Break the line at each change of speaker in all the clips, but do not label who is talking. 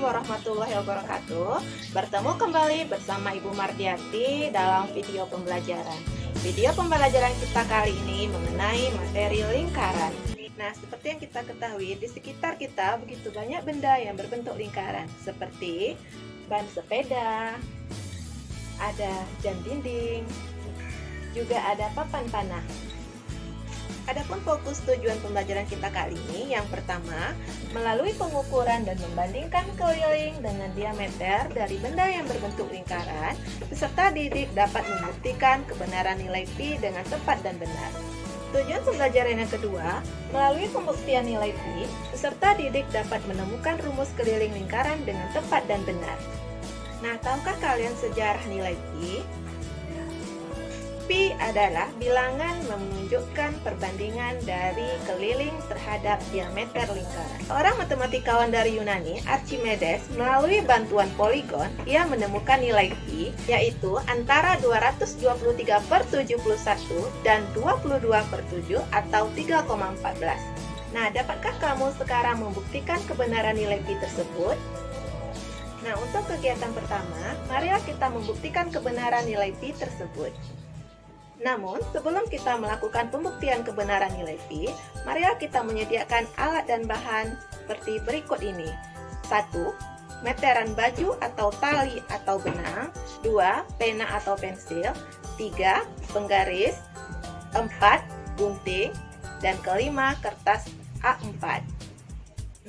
warahmatullahi wabarakatuh. Bertemu kembali bersama Ibu Mardiati dalam video pembelajaran. Video pembelajaran kita kali ini mengenai materi lingkaran. Nah, seperti yang kita ketahui, di sekitar kita begitu banyak benda yang berbentuk lingkaran, seperti ban sepeda, ada jam dinding, juga ada papan panah. Adapun fokus tujuan pembelajaran kita kali ini, yang pertama, melalui pengukuran dan membandingkan keliling dengan diameter dari benda yang berbentuk lingkaran, peserta didik dapat membuktikan kebenaran nilai Pi dengan tepat dan benar. Tujuan pembelajaran yang kedua, melalui pembuktian nilai Pi, peserta didik dapat menemukan rumus keliling lingkaran dengan tepat dan benar. Nah, tahukah kalian sejarah nilai Pi? Pi adalah bilangan menunjukkan perbandingan dari keliling terhadap diameter lingkaran. Seorang matematikawan dari Yunani, Archimedes, melalui bantuan poligon, ia menemukan nilai Pi, yaitu antara 223/71 dan 22/7 atau 3,14. Nah, dapatkah kamu sekarang membuktikan kebenaran nilai Pi tersebut? Nah, untuk kegiatan pertama, marilah kita membuktikan kebenaran nilai Pi tersebut. Namun, sebelum kita melakukan pembuktian kebenaran nilai Pi, marilah kita menyediakan alat dan bahan seperti berikut ini. 1. Meteran baju atau tali atau benang. 2. Pena atau pensil. 3. Penggaris. 4. Gunting. Dan kelima, kertas A4.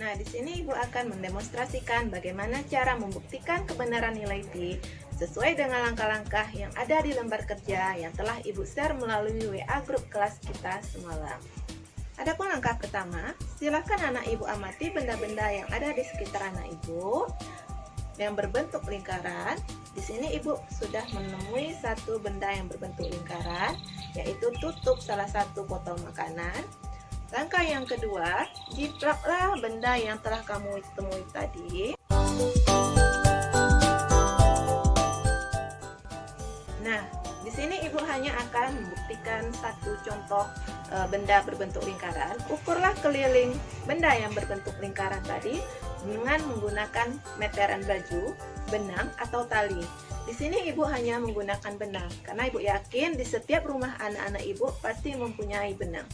Nah, di sini Ibu akan mendemonstrasikan bagaimana cara membuktikan kebenaran nilai Pi sesuai dengan langkah-langkah yang ada di lembar kerja yang telah Ibu share melalui WA grup kelas kita semalam. Adapun langkah pertama, silakan anak Ibu amati benda-benda yang ada di sekitar anak Ibu yang berbentuk lingkaran. Di sini Ibu sudah menemui satu benda yang berbentuk lingkaran, yaitu tutup salah satu botol makanan. Langkah yang kedua, jiplaklah benda yang telah kamu temui tadi. Nah, di sini Ibu hanya akan membuktikan satu contoh benda berbentuk lingkaran. Ukurlah keliling benda yang berbentuk lingkaran tadi dengan menggunakan meteran baju, benang, atau tali. Di sini Ibu hanya menggunakan benang, karena Ibu yakin di setiap rumah anak-anak Ibu pasti mempunyai benang.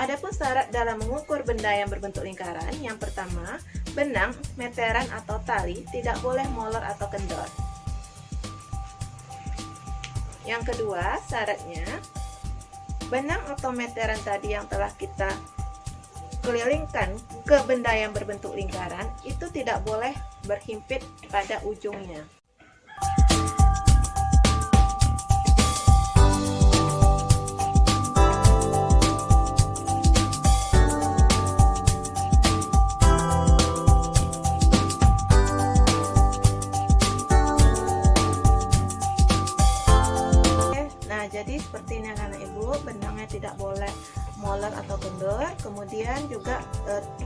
Adapun syarat dalam mengukur benda yang berbentuk lingkaran, yang pertama, benang, meteran, atau tali tidak boleh molor atau kendor. Yang kedua, syaratnya, benang atau meteran tadi yang telah kita kelilingkan ke benda yang berbentuk lingkaran, itu tidak boleh berhimpit pada ujungnya. Jadi seperti ini anak Ibu, benangnya tidak boleh molor atau kendor, kemudian juga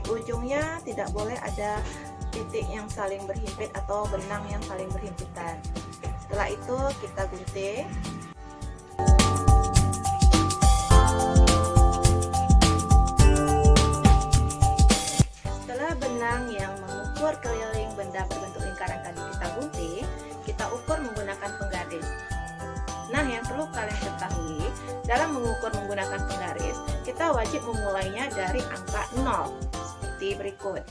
ujungnya tidak boleh ada titik yang saling berhimpit atau benang yang saling berhimpitan. Setelah itu kita gunting. Setelah benang yang mengukur keliling benda berbentuk lingkaran tadi kita gunting, kita ukur menggunakan penggaris. Nah, yang perlu kalian ketahui, dalam mengukur menggunakan penggaris, kita wajib memulainya dari angka 0, seperti berikut.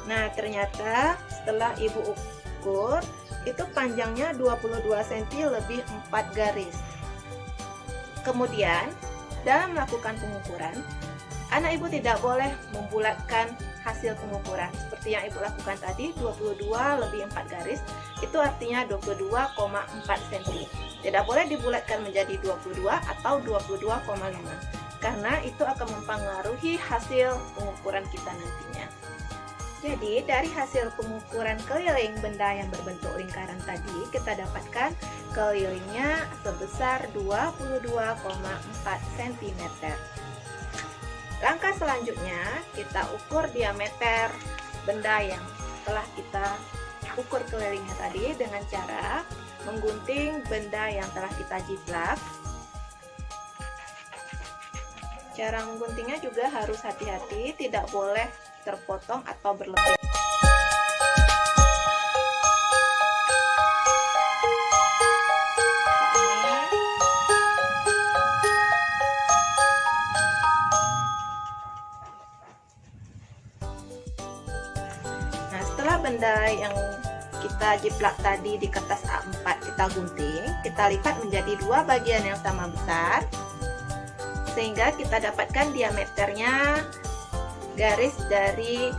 Nah, ternyata setelah Ibu ukur, itu panjangnya 22 cm lebih 4 garis. Kemudian, dalam melakukan pengukuran, anak Ibu tidak boleh membulatkan hasil pengukuran. Seperti yang Ibu lakukan tadi, 22 lebih 4 garis, itu artinya 22,4 cm. Tidak boleh dibulatkan menjadi 22 atau 22,5, karena itu akan mempengaruhi hasil pengukuran kita nantinya. Jadi, dari hasil pengukuran keliling benda yang berbentuk lingkaran tadi, kita dapatkan kelilingnya sebesar 22,4 cm. Langkah selanjutnya, kita ukur diameter benda yang telah kita ukur kelilingnya tadi dengan cara menggunting benda yang telah kita jiplak. Cara mengguntingnya juga harus hati-hati, tidak boleh terpotong atau berlebih. Nah, setelah benda yang kita jiplak tadi di kertas A4 kita gunting, kita lipat menjadi dua bagian yang sama besar sehingga kita dapatkan diameternya garis dari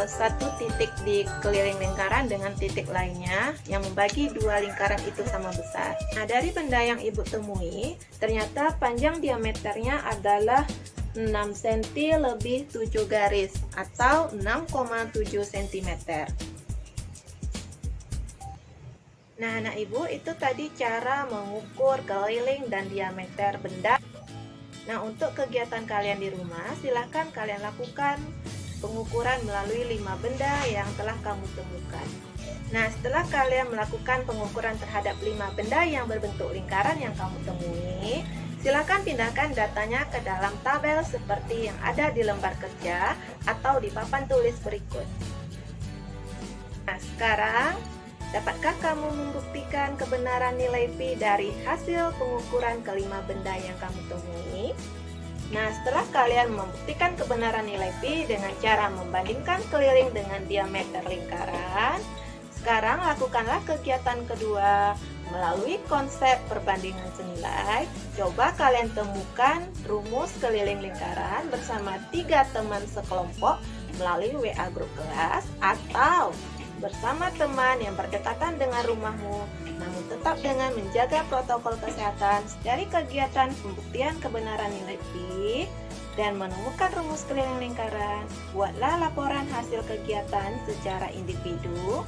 satu titik di keliling lingkaran dengan titik lainnya yang membagi dua lingkaran itu sama besar. Nah, dari benda yang ibu temui, ternyata panjang diameternya adalah 6 cm lebih 7 garis atau 6,7 cm. Nah, anak ibu, itu tadi cara mengukur keliling dan diameter benda. Nah, untuk kegiatan kalian di rumah, silahkan kalian lakukan pengukuran melalui 5 benda yang telah kamu temukan. Nah, setelah kalian melakukan pengukuran terhadap 5 benda yang berbentuk lingkaran yang kamu temui, silakan pindahkan datanya ke dalam tabel seperti yang ada di lembar kerja atau di papan tulis berikut. Nah, sekarang, dapatkah kamu membuktikan kebenaran nilai Pi dari hasil pengukuran kelima benda yang kamu temui? Nah, setelah kalian membuktikan kebenaran nilai Pi dengan cara membandingkan keliling dengan diameter lingkaran, sekarang lakukanlah kegiatan kedua melalui konsep perbandingan senilai. Coba kalian temukan rumus keliling lingkaran bersama 3 teman sekelompok melalui WA grup kelas atau bersama teman yang berdekatan dengan rumahmu, namun tetap dengan menjaga protokol kesehatan. Dari kegiatan pembuktian kebenaran nilai Pi dan menemukan rumus keliling lingkaran, buatlah laporan hasil kegiatan secara individu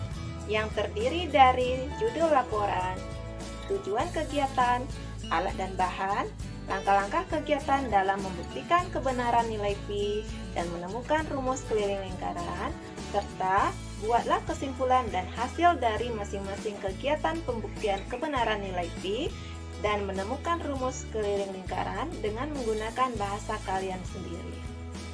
yang terdiri dari judul laporan, tujuan kegiatan, alat dan bahan, langkah-langkah kegiatan dalam membuktikan kebenaran nilai Pi dan menemukan rumus keliling lingkaran, serta buatlah kesimpulan dan hasil dari masing-masing kegiatan pembuktian kebenaran nilai Pi dan menemukan rumus keliling lingkaran dengan menggunakan bahasa kalian sendiri.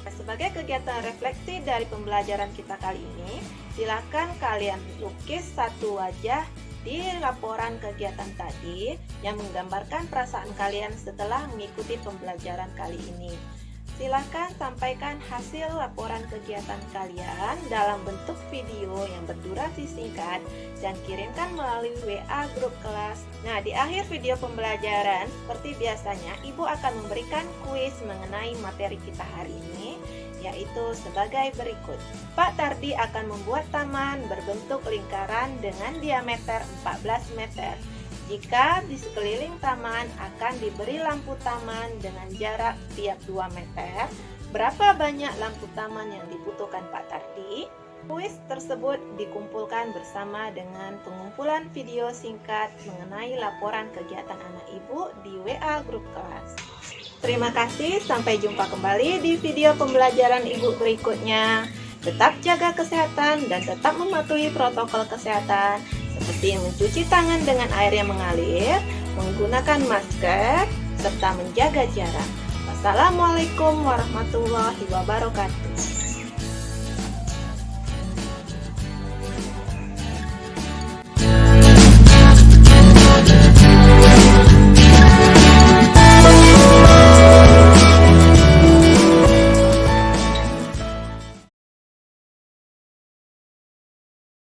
Nah, sebagai kegiatan refleksi dari pembelajaran kita kali ini, silakan kalian lukis satu wajah di laporan kegiatan tadi yang menggambarkan perasaan kalian setelah mengikuti pembelajaran kali ini. Silahkan sampaikan hasil laporan kegiatan kalian dalam bentuk video yang berdurasi singkat dan kirimkan melalui WA grup kelas. Nah, di akhir video pembelajaran, seperti biasanya, Ibu akan memberikan kuis mengenai materi kita hari ini, yaitu sebagai berikut. Pak Tardi akan membuat taman berbentuk lingkaran dengan diameter 14 meter. Jika di sekeliling taman akan diberi lampu taman dengan jarak tiap 2 meter, berapa banyak lampu taman yang dibutuhkan Pak Tardi? Kuis tersebut dikumpulkan bersama dengan pengumpulan video singkat mengenai laporan kegiatan anak ibu di WA grup kelas. Terima kasih, sampai jumpa kembali di video pembelajaran ibu berikutnya. Tetap jaga kesehatan dan tetap mematuhi protokol kesehatan seperti mencuci tangan dengan air yang mengalir, menggunakan masker, serta menjaga jarak. Wassalamualaikum warahmatullahi wabarakatuh.